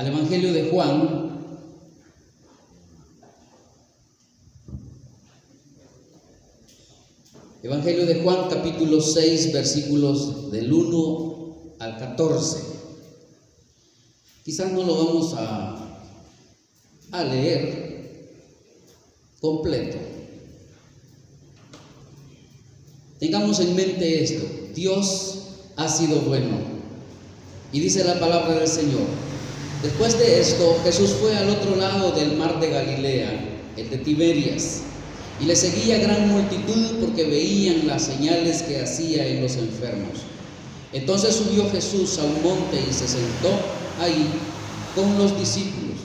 al Evangelio de Juan. Evangelio de Juan, capítulo 6, versículos del 1 al 14. Quizás no lo vamos a leer completo. Tengamos en mente esto: Dios ha sido bueno. Y dice la palabra del Señor: después de esto, Jesús fue al otro lado del mar de Galilea, el de Tiberias, y le seguía gran multitud porque veían las señales que hacía en los enfermos. Entonces subió Jesús a un monte y se sentó ahí con los discípulos.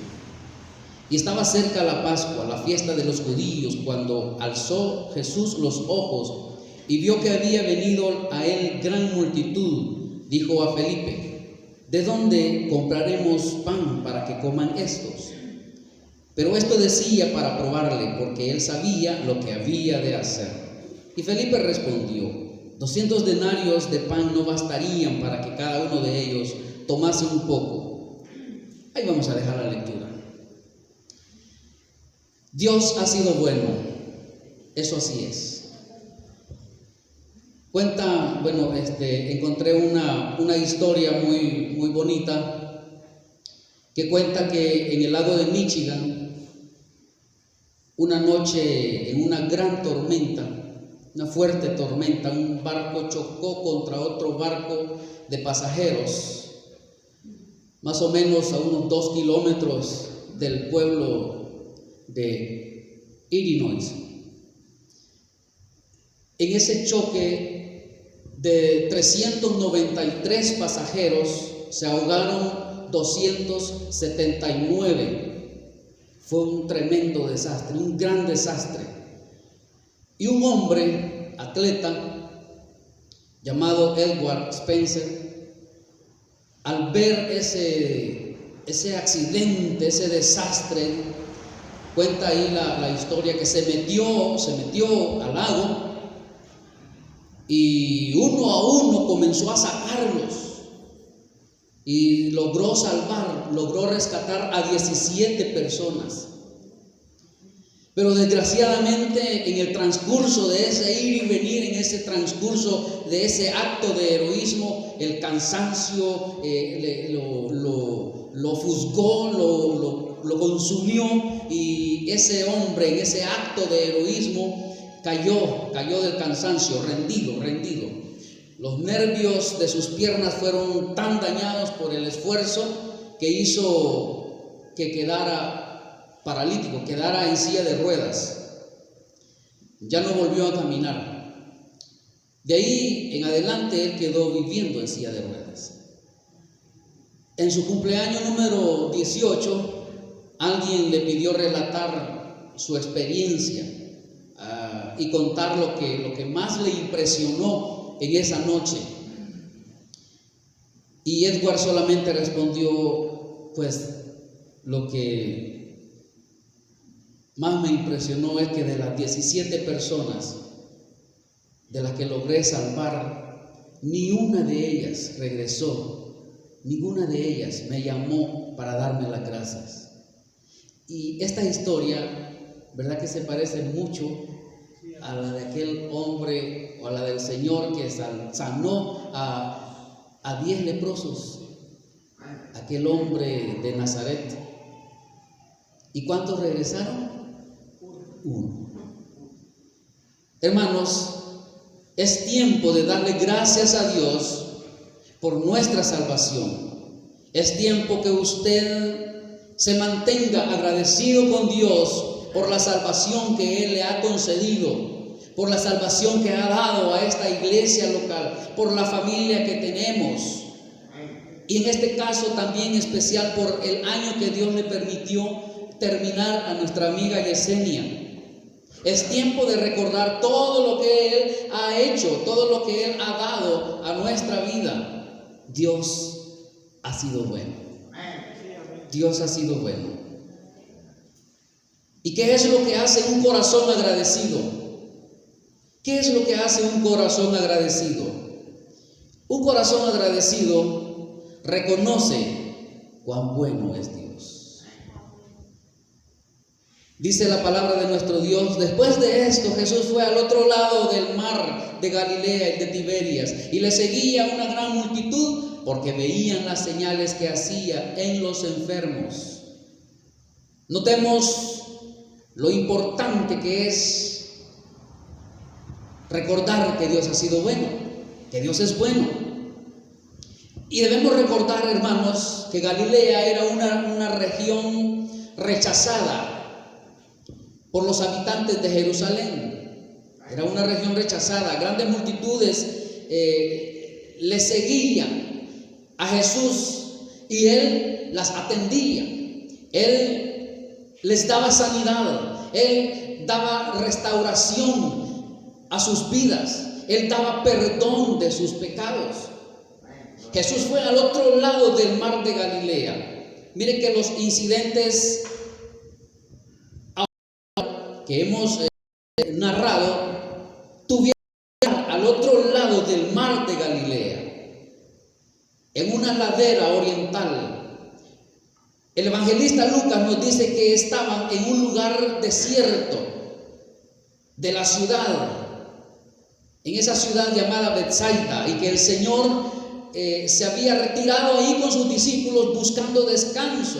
Y estaba cerca la Pascua, la fiesta de los judíos, cuando alzó Jesús los ojos y vio que había venido a él gran multitud, dijo a Felipe: ¿de dónde compraremos pan para que coman estos? Pero esto decía para probarle, porque él sabía lo que había de hacer. Y Felipe respondió: 200 denarios de pan no bastarían para que cada uno de ellos tomase un poco. Ahí vamos a dejar la lectura. Dios ha sido bueno, eso así es. Encontré una historia muy bonita que cuenta que en el lago de Michigan, una noche en una gran tormenta, una fuerte tormenta, un barco chocó contra otro barco de pasajeros, más o menos a unos 2 kilómetros del pueblo de Illinois. En ese choque, de 393 pasajeros, se ahogaron 279. Fue un tremendo desastre, un gran desastre. Y un hombre, atleta, llamado Edward Spencer, al ver ese accidente, ese desastre, cuenta ahí la historia que se metió al lago y uno a uno comenzó a sacarlos y logró rescatar a 17 personas. Pero desgraciadamente, en el transcurso de ese ir y venir, en ese transcurso de ese acto de heroísmo, el cansancio lo fusgó, lo consumió, y ese hombre, en ese acto de heroísmo, cayó del cansancio, rendido. Los nervios de sus piernas fueron tan dañados por el esfuerzo que hizo que quedara paralítico, quedara en silla de ruedas. Ya no volvió a caminar. De ahí en adelante él quedó viviendo en silla de ruedas. En su cumpleaños número 18, alguien le pidió relatar su experiencia y contar lo que más le impresionó en esa noche. Y Edward solamente respondió: pues lo que más me impresionó es que de las 17 personas de las que logré salvar, ni una de ellas regresó, ninguna de ellas me llamó para darme las gracias. Y esta historia, ¿verdad que se parece mucho a la de aquel hombre o a la del Señor que sanó a 10 leprosos, aquel hombre de Nazaret? ¿Y cuántos regresaron? Uno. Hermanos, es tiempo de darle gracias a Dios por nuestra salvación. Es tiempo que usted se mantenga agradecido con Dios por la salvación que Él le ha concedido, por la salvación que ha dado a esta iglesia local, por la familia que tenemos, y en este caso también especial por el año que Dios le permitió terminar a nuestra amiga Yesenia. Es tiempo de recordar todo lo que Él ha hecho, todo lo que Él ha dado a nuestra vida. Dios ha sido bueno. Dios ha sido bueno. ¿Y qué es lo que hace un corazón agradecido? ¿Qué es lo que hace un corazón agradecido? Un corazón agradecido reconoce cuán bueno es Dios. Dice la palabra de nuestro Dios: después de esto Jesús fue al otro lado del mar de Galilea, el de Tiberias, y le seguía una gran multitud porque veían las señales que hacía en los enfermos. Notemos lo importante que es recordar que Dios ha sido bueno, que Dios es bueno. Y debemos recordar, hermanos, que Galilea era una región rechazada por los habitantes de Jerusalén. Era una región rechazada. Grandes multitudes le seguían a Jesús y Él las atendía. Él les daba sanidad. Él daba restauración a sus vidas. Él daba perdón de sus pecados. Jesús fue al otro lado del mar de Galilea. Miren que los incidentes que hemos narrado tuvieron al otro lado del mar de Galilea, en una ladera oriental. El evangelista Lucas nos dice que estaban en un lugar desierto de la ciudad, en esa ciudad llamada Betsaida, y que el Señor se había retirado ahí con sus discípulos buscando descanso,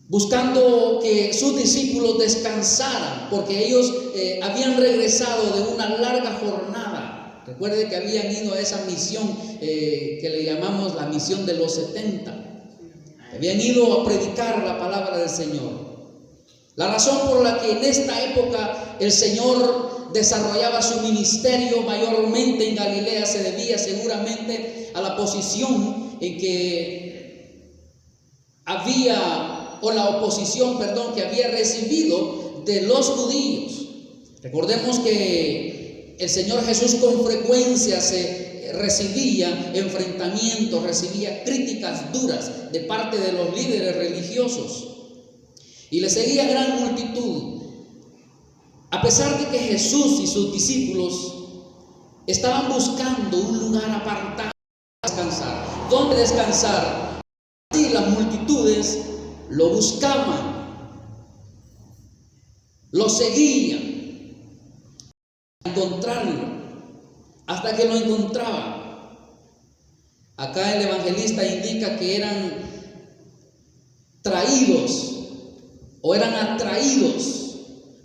buscando que sus discípulos descansaran, porque ellos habían regresado de una larga jornada. Recuerde que habían ido a esa misión que le llamamos la misión de los 70. Habían ido a predicar la palabra del Señor. La razón por la que en esta época el Señor desarrollaba su ministerio mayormente en Galilea se debía seguramente a la posición en que había, o la oposición, que había recibido de los judíos. Recordemos que el Señor Jesús con frecuencia recibía enfrentamientos, recibía críticas duras de parte de los líderes religiosos, y le seguía gran multitud. A pesar de que Jesús y sus discípulos estaban buscando un lugar apartado para descansar, ¿dónde descansar? Así las multitudes lo buscaban, lo seguían, para encontrarlo, hasta que lo encontraban. Acá el evangelista indica que eran traídos o eran atraídos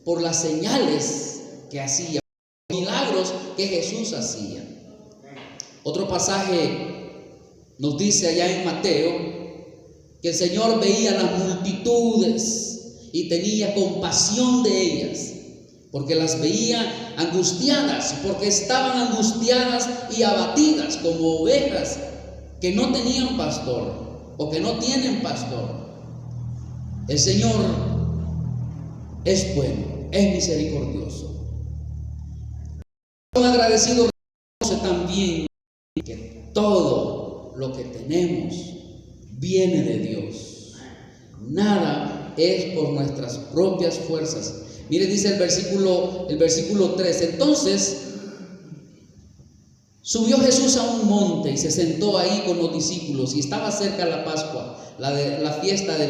por las señales que hacía, milagros que Jesús hacía. Otro pasaje nos dice allá en Mateo que el Señor veía las multitudes y tenía compasión de ellas, porque las veía angustiadas, porque estaban angustiadas y abatidas como ovejas que no tenían pastor o que no tienen pastor. El Señor es bueno, es misericordioso. Agradecido también que todo lo que tenemos viene de Dios. Nada es por nuestras propias fuerzas. Mire, dice el versículo 3: entonces subió Jesús a un monte y se sentó ahí con los discípulos, y estaba cerca la Pascua, la fiesta de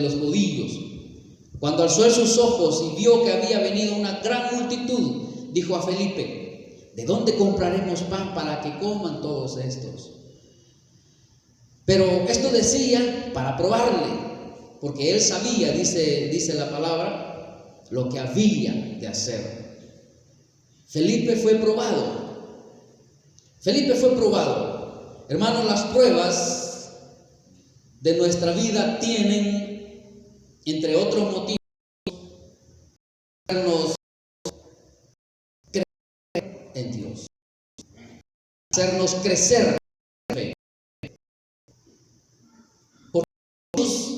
los judíos. Cuando alzó sus ojos y vio que había venido una gran multitud, dijo a Felipe: ¿de dónde compraremos pan para que coman todos estos? Pero esto decía para probarle, porque él sabía, dice la palabra, lo que había de hacer. Felipe fue probado. Hermanos, las pruebas de nuestra vida tienen, entre otros motivos, hacernos crecer en Dios, hacernos crecer en fe. Porque Dios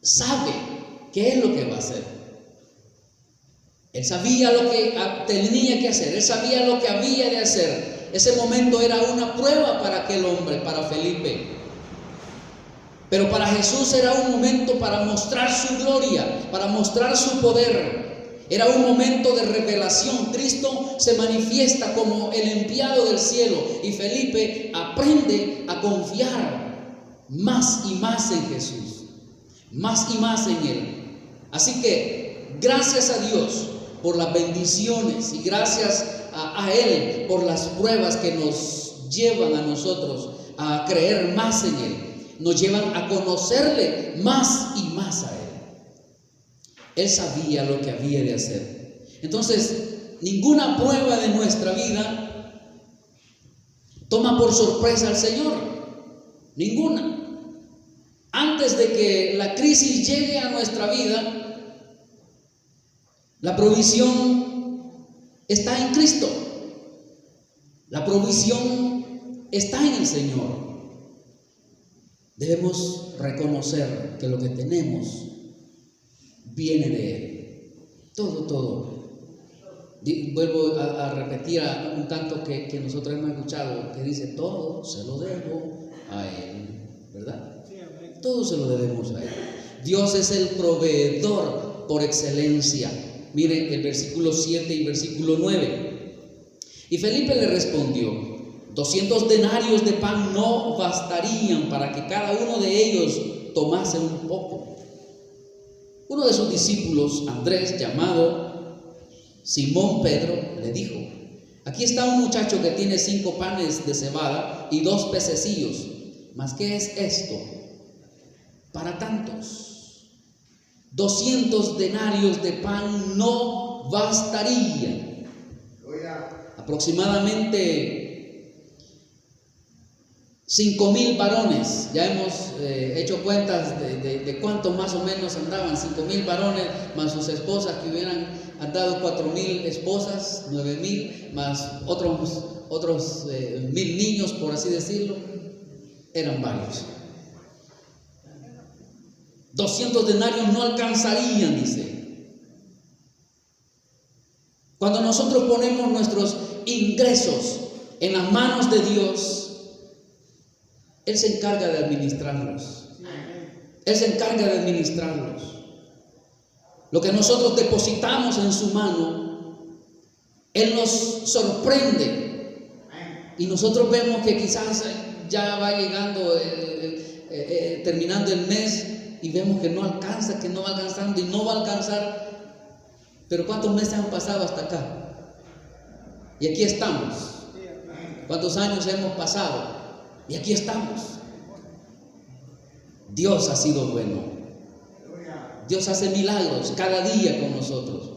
sabe qué es lo que va a hacer. Él sabía lo que tenía que hacer, él sabía lo que había de hacer. Ese momento era una prueba para aquel hombre, para Felipe. Pero para Jesús era un momento para mostrar su gloria, para mostrar su poder. Era un momento de revelación. Cristo se manifiesta como el enviado del cielo, y Felipe aprende a confiar más y más en Jesús, más y más en Él. Así que gracias a Dios por las bendiciones y gracias a Él por las pruebas que nos llevan a nosotros a creer más en Él, nos llevan a conocerle más y más a Él. Él sabía lo que había de hacer. Entonces, ninguna prueba de nuestra vida toma por sorpresa al Señor. Ninguna. Antes de que la crisis llegue a nuestra vida, la provisión está en Cristo. La provisión está en el Señor. Debemos reconocer que lo que tenemos viene de Él. Todo. Vuelvo a repetir un canto que nosotros hemos escuchado, que dice: todo se lo debo a Él, ¿verdad? Todo se lo debemos a Él. Dios es el proveedor por excelencia. Miren el versículo 7 y versículo 9. Y Felipe le respondió: 200 denarios de pan no bastarían para que cada uno de ellos tomase un poco. Uno de sus discípulos, Andrés, llamado Simón Pedro, le dijo: aquí está un muchacho que tiene 5 panes de cebada y 2 pececillos, ¿mas qué es esto para tantos? 200 denarios de pan no bastarían. Aproximadamente 5,000 varones. Ya hemos hecho cuentas de cuántos más o menos andaban. 5,000 varones más sus esposas, que hubieran andado 4,000 esposas, 9,000 más otros 1,000 niños, por así decirlo. Eran varios. 200 denarios no alcanzarían, dice. Cuando nosotros ponemos nuestros ingresos en las manos de Dios, Él se encarga de administrarlos. Él se encarga de administrarlos. Lo que nosotros depositamos en su mano, Él nos sorprende. Y nosotros vemos que quizás ya va llegando, terminando el mes, y vemos que no alcanza, que no va alcanzando y no va a alcanzar. Pero ¿cuántos meses han pasado hasta acá? Y aquí estamos. ¿Cuántos años hemos pasado? Y aquí estamos. Dios ha sido bueno. Dios hace milagros cada día con nosotros.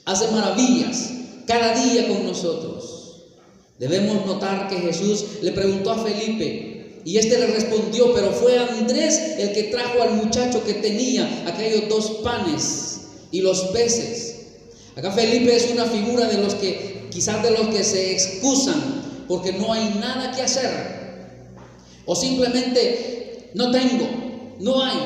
Hace maravillas cada día con nosotros. Debemos notar que Jesús le preguntó a Felipe y este le respondió, pero fue Andrés el que trajo al muchacho que tenía aquellos 2 panes y los peces. Acá Felipe es una figura de los que, quizás de los que se excusan porque no hay nada que hacer. O simplemente no tengo, no hay.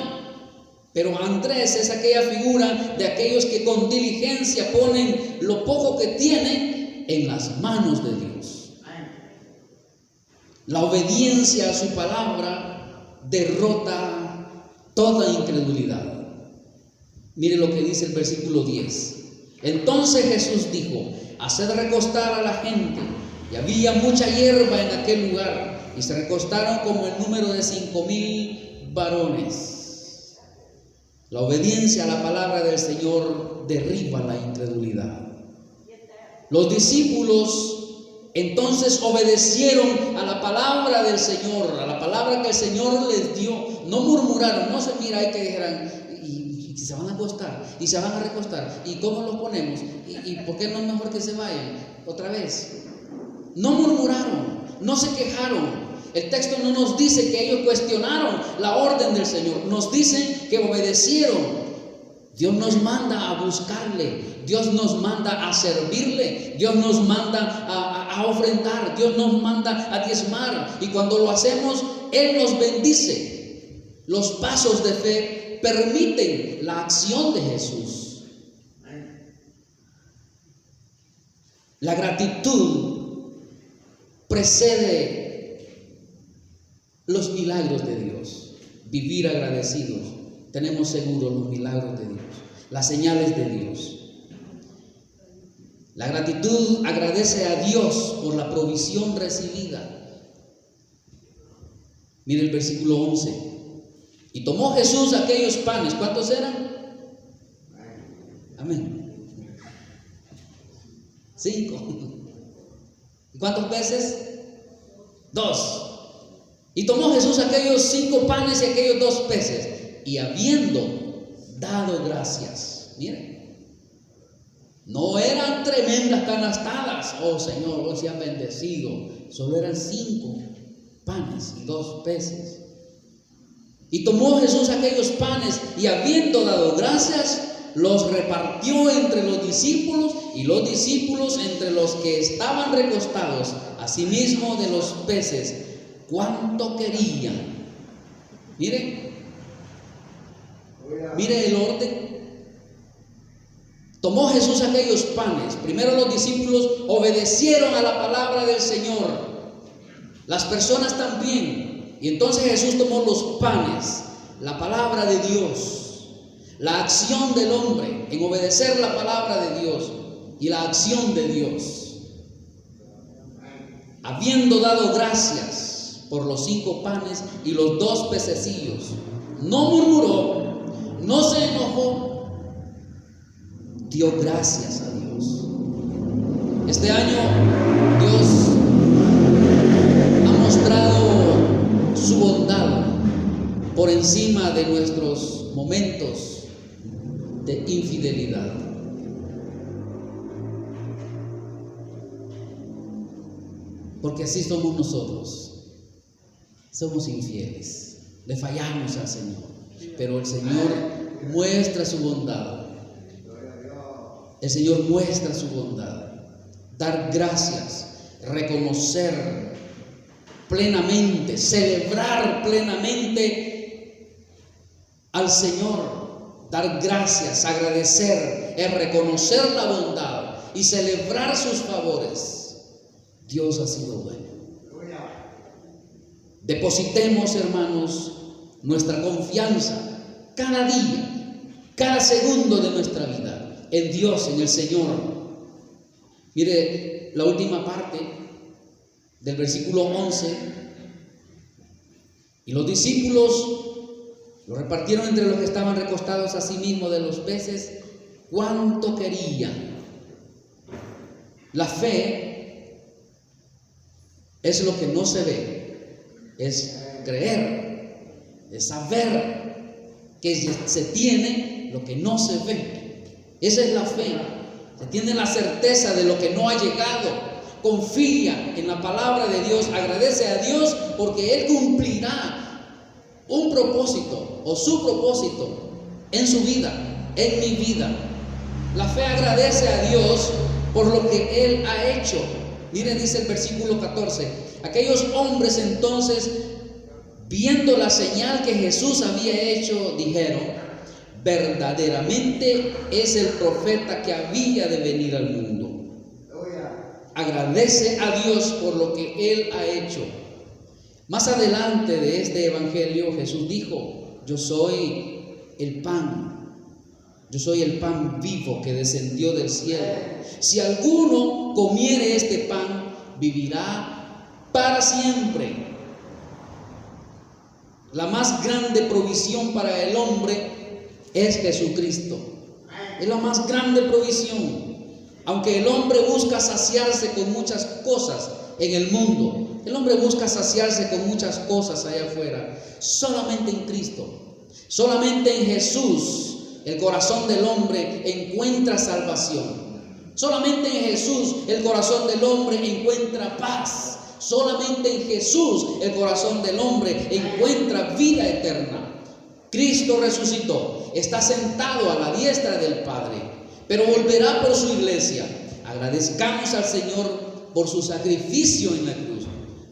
Pero Andrés es aquella figura de aquellos que con diligencia ponen lo poco que tienen en las manos de Dios. La obediencia a su palabra derrota toda incredulidad. Mire lo que dice el versículo 10. Entonces Jesús dijo: haced recostar a la gente. Y había mucha hierba en aquel lugar, y se recostaron como el número de 5,000 varones. La obediencia a la palabra del Señor derriba la incredulidad. Los discípulos entonces obedecieron a la palabra del Señor, a la palabra que el Señor les dio. No murmuraron, no se mira ahí que dijeran: y se van a acostar, y se van a recostar, y cómo los ponemos, y por qué no es mejor que se vayan otra vez. No murmuraron, no se quejaron. El texto no nos dice que ellos cuestionaron la orden del Señor, nos dice que obedecieron. Dios nos manda a buscarle, Dios nos manda a servirle, Dios nos manda a ofrendar, Dios nos manda a diezmar, y cuando lo hacemos, Él nos bendice. Los pasos de fe permiten la acción de Jesús. La gratitud precede los milagros de Dios. Vivir agradecidos. Tenemos seguros los milagros de Dios, las señales de Dios. La gratitud agradece a Dios por la provisión recibida. Mire el versículo 11. Y tomó Jesús aquellos panes. ¿Cuántos eran? Amén. 5. ¿Y cuántos peces? 2. Y tomó Jesús aquellos 5 panes y aquellos 2 peces. Y habiendo dado gracias. Miren. No eran tremendas canastadas. Oh Señor, hoy se han bendecido. Solo eran 5 panes y 2 peces. Y tomó Jesús aquellos panes y habiendo dado gracias, los repartió entre los discípulos y los discípulos entre los que estaban recostados, asimismo de los peces, cuánto querían. Mire el orden. Tomó Jesús aquellos panes. Primero los discípulos obedecieron a la palabra del Señor. Las personas también. Y entonces Jesús tomó los panes, la palabra de Dios, la acción del hombre en obedecer la palabra de Dios y la acción de Dios. Habiendo dado gracias por los 5 panes y los 2 pececillos, no murmuró, no se enojó, dio gracias a Dios. Este año Dios ha mostrado su bondad por encima de nuestros momentos de infidelidad. Porque así somos nosotros. Somos infieles, le fallamos al Señor, pero el Señor muestra su bondad. El Señor muestra su bondad. Dar gracias, reconocer plenamente, celebrar plenamente al Señor, dar gracias, agradecer, es reconocer la bondad y celebrar sus favores. Dios ha sido bueno. Depositemos, hermanos, nuestra confianza cada día, cada segundo de nuestra vida en Dios, en el Señor. Mire la última parte del versículo 11. Y los discípulos lo repartieron entre los que estaban recostados a sí mismos de los peces, cuánto querían. La fe es lo que no se ve, es creer, es saber que se tiene lo que no se ve. Esa es la fe. Se tiene la certeza de lo que no ha llegado. Confía en la palabra de Dios, agradece a Dios porque Él cumplirá un propósito o su propósito en su vida, en mi vida. La fe agradece a Dios por lo que Él ha hecho. Miren, dice el versículo 14: aquellos hombres entonces, viendo la señal que Jesús había hecho, dijeron: verdaderamente es el profeta que había de venir al mundo. Agradece a Dios por lo que Él ha hecho. Más adelante de este evangelio, Jesús dijo: yo soy el pan. Yo soy el pan vivo que descendió del cielo. Si alguno comiere este pan, vivirá para siempre. La más grande provisión para el hombre es Jesucristo. Es la más grande provisión. Aunque el hombre busca saciarse con muchas cosas en el mundo, el hombre busca saciarse con muchas cosas allá afuera, solamente en Cristo, solamente en Jesús, el corazón del hombre encuentra salvación. Solamente en Jesús el corazón del hombre encuentra paz. Solamente en Jesús el corazón del hombre encuentra vida eterna. Cristo resucitó, está sentado a la diestra del Padre, pero volverá por su iglesia. Agradezcamos al Señor por su sacrificio en la cruz.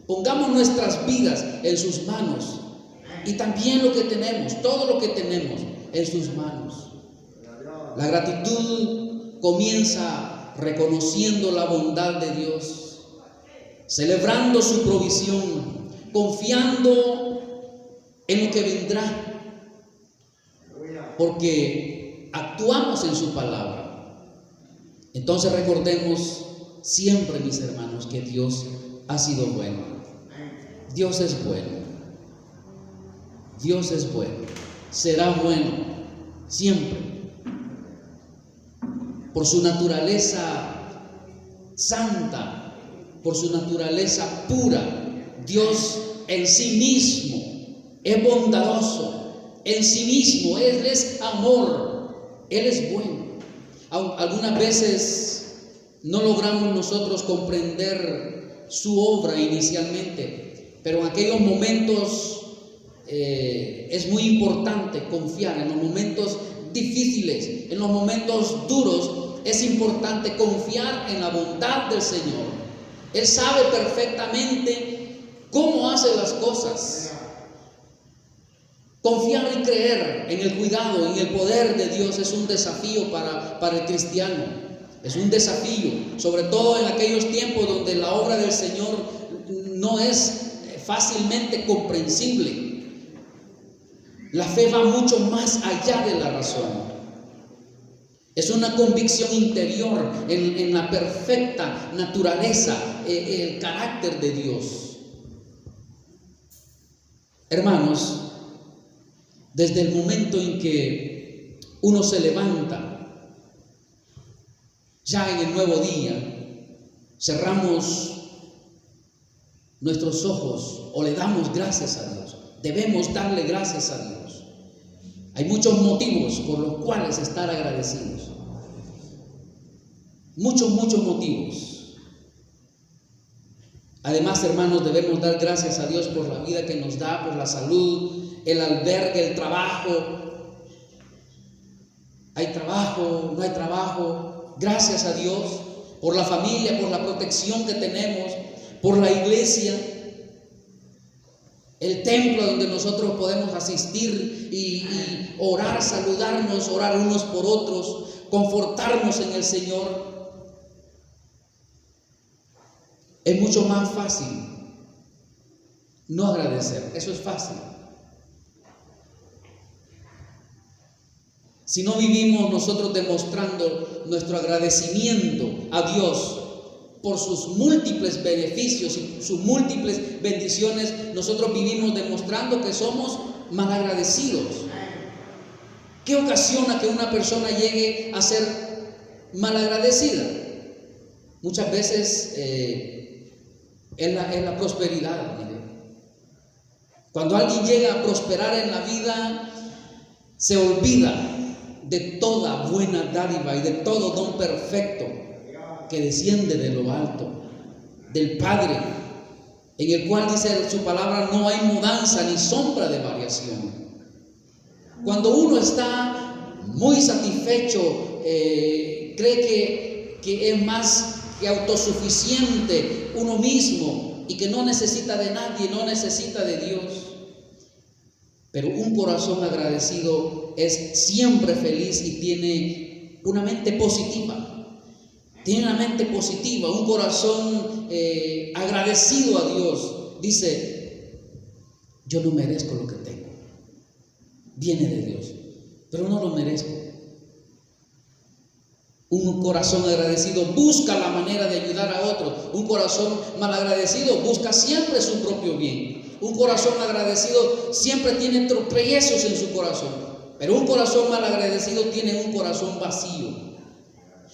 Pongamos nuestras vidas en sus manos y también lo que tenemos, todo lo que tenemos en sus manos. La gratitud comienza reconociendo la bondad de Dios, celebrando su provisión, confiando en lo que vendrá, porque actuamos en su palabra. Entonces recordemos siempre, mis hermanos, que Dios ha sido bueno. Dios es bueno. Dios es bueno, será bueno siempre. Por su naturaleza santa, por su naturaleza pura, Dios en sí mismo es bondadoso, en sí mismo Él es amor, Él es bueno. Algunas veces no logramos nosotros comprender su obra inicialmente, pero en aquellos momentos es muy importante confiar. En los momentos difíciles, en los momentos duros, es importante confiar en la bondad del Señor. Él sabe perfectamente cómo hace las cosas. Confiar y creer en el cuidado, en el poder de Dios es un desafío para el cristiano. Es un desafío, sobre todo en aquellos tiempos donde la obra del Señor no es fácilmente comprensible. La fe va mucho más allá de la razón. Es una convicción interior en la perfecta naturaleza, el carácter de Dios. Hermanos, desde el momento en que uno se levanta, ya en el nuevo día, cerramos nuestros ojos o le damos gracias a Dios. Debemos darle gracias a Dios. Hay muchos motivos por los cuales estar agradecidos. Muchos motivos. Además, hermanos, debemos dar gracias a Dios por la vida que nos da, por la salud, el albergue, el trabajo. Hay trabajo, no hay trabajo. Gracias a Dios por la familia, por la protección que tenemos, por la iglesia, el templo donde nosotros podemos asistir y orar, saludarnos, orar unos por otros, confortarnos en el Señor. Es mucho más fácil no agradecer, eso es fácil. Si no vivimos nosotros demostrando nuestro agradecimiento a Dios por sus múltiples beneficios y sus múltiples bendiciones, nosotros vivimos demostrando que somos malagradecidos. ¿Qué ocasiona que una persona llegue a ser malagradecida? Muchas veces es la prosperidad. Mire. Cuando alguien llega a prosperar en la vida, se olvida de toda buena dádiva y de todo don perfecto que desciende de lo alto, del Padre, en el cual dice su palabra, no hay mudanza ni sombra de variación. Cuando uno está muy satisfecho, cree que es más que autosuficiente uno mismo y que no necesita de nadie, no necesita de Dios. Pero un corazón agradecido es siempre feliz y tiene una mente positiva. Tiene una mente positiva, un corazón agradecido a Dios. Dice, yo no merezco lo que tengo. Viene de Dios, pero no lo merezco. Un corazón agradecido busca la manera de ayudar a otros. Un corazón malagradecido busca siempre su propio bien. Un corazón agradecido siempre tiene tropiezos en su corazón. Pero un corazón malagradecido tiene un corazón vacío.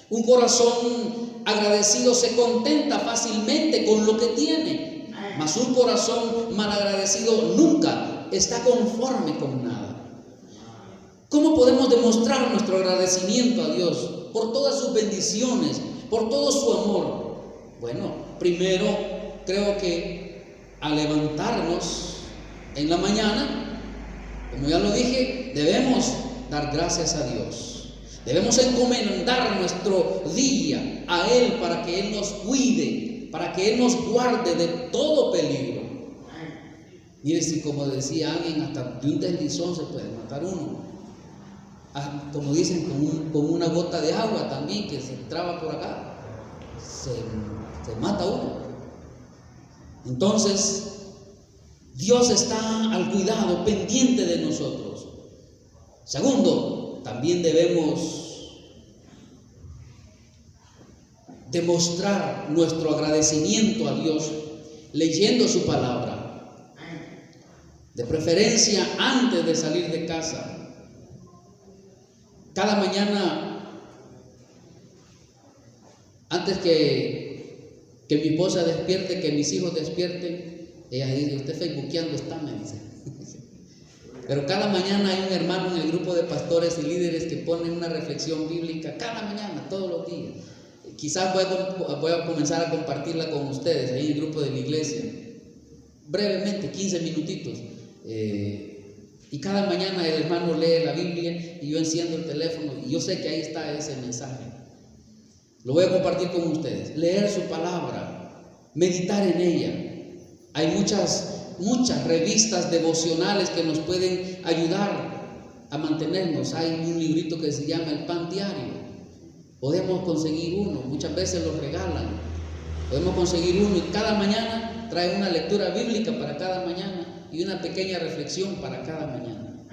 Un corazón agradecido se contenta fácilmente con lo que tiene, mas un corazón malagradecido nunca está conforme con nada. ¿Cómo podemos demostrar nuestro agradecimiento a Dios por todas sus bendiciones, por todo su amor? Bueno, primero creo que al levantarnos en la mañana, como ya lo dije, debemos dar gracias a Dios. Debemos encomendar nuestro día a Él para que Él nos cuide, para que Él nos guarde de todo peligro. Mire, si como decía alguien, hasta de un deslizón se puede matar uno. Como dicen, con una gota de agua también que se traba por acá, se mata uno. Entonces, Dios está al cuidado, pendiente de nosotros. Segundo, también debemos demostrar nuestro agradecimiento a Dios leyendo su palabra. de preferencia antes de salir de casa. Cada mañana, antes que mi esposa despierte, que mis hijos despierten, ella dice: usted facebookeando está, me dice. Pero cada mañana hay un hermano en el grupo de pastores y líderes que ponen una reflexión bíblica cada mañana, todos los días. Quizás voy a comenzar a compartirla con ustedes ahí en el grupo de la iglesia, brevemente, 15 minutitos. Y cada mañana el hermano lee la Biblia y yo enciendo el teléfono y yo sé que ahí está ese mensaje. Lo voy a compartir con ustedes. Leer su palabra, meditar en ella. Hay muchas revistas devocionales que nos pueden ayudar a mantenernos. Hay un librito que se llama El Pan Diario. Podemos conseguir uno, muchas veces los regalan. Podemos conseguir uno y cada mañana trae una lectura bíblica para cada mañana y una pequeña reflexión para cada mañana.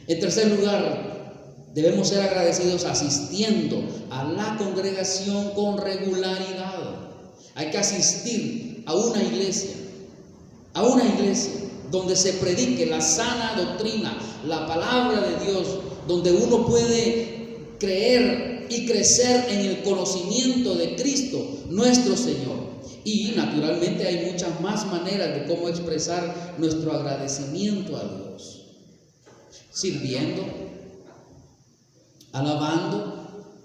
En tercer lugar, debemos ser agradecidos asistiendo a la congregación con regularidad. Hay que asistir a una iglesia donde se predique la sana doctrina, la palabra de Dios, donde uno puede creer y crecer en el conocimiento de Cristo, nuestro Señor. Y naturalmente hay muchas más maneras de cómo expresar nuestro agradecimiento a Dios: sirviendo, alabando,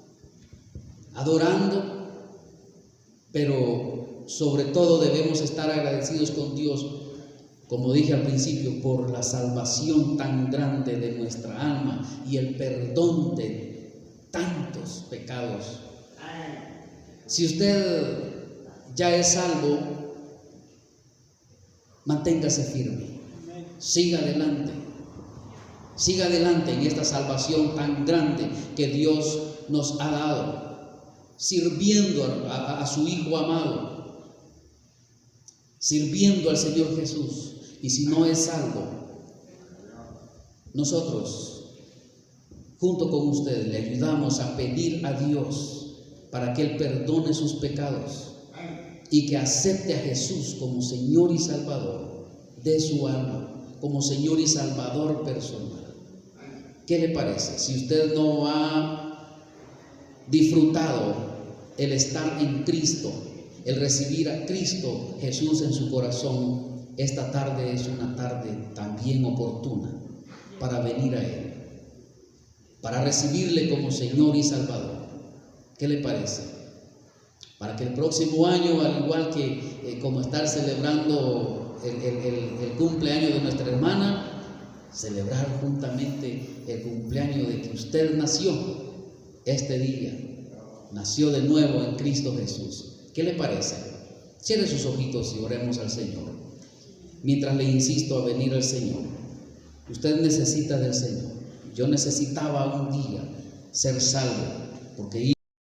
adorando, pero sobre todo debemos estar agradecidos con Dios, como dije al principio, por la salvación tan grande de nuestra alma y el perdón de tantos pecados. Si usted ya es salvo, manténgase firme, siga adelante en esta salvación tan grande que Dios nos ha dado, sirviendo a su Hijo amado, sirviendo al Señor Jesús. Y si no es salvo, nosotros junto con ustedes le ayudamos a pedir a Dios para que Él perdone sus pecados y que acepte a Jesús como Señor y Salvador de su alma, como Señor y Salvador personal. ¿Qué le parece? Si usted no ha disfrutado el estar en Cristo, el recibir a Cristo Jesús en su corazón, esta tarde es una tarde también oportuna para venir a Él, para recibirle como Señor y Salvador. ¿Qué le parece? Para que el próximo año, al igual que como estar celebrando el cumpleaños de nuestra hermana, celebrar juntamente el cumpleaños de que usted nació este día, nació de nuevo en Cristo Jesús. ¿Qué le parece? Cierre sus ojitos y oremos al Señor. Mientras le insisto a venir al Señor, usted necesita del Señor. Yo necesitaba un día ser salvo, porque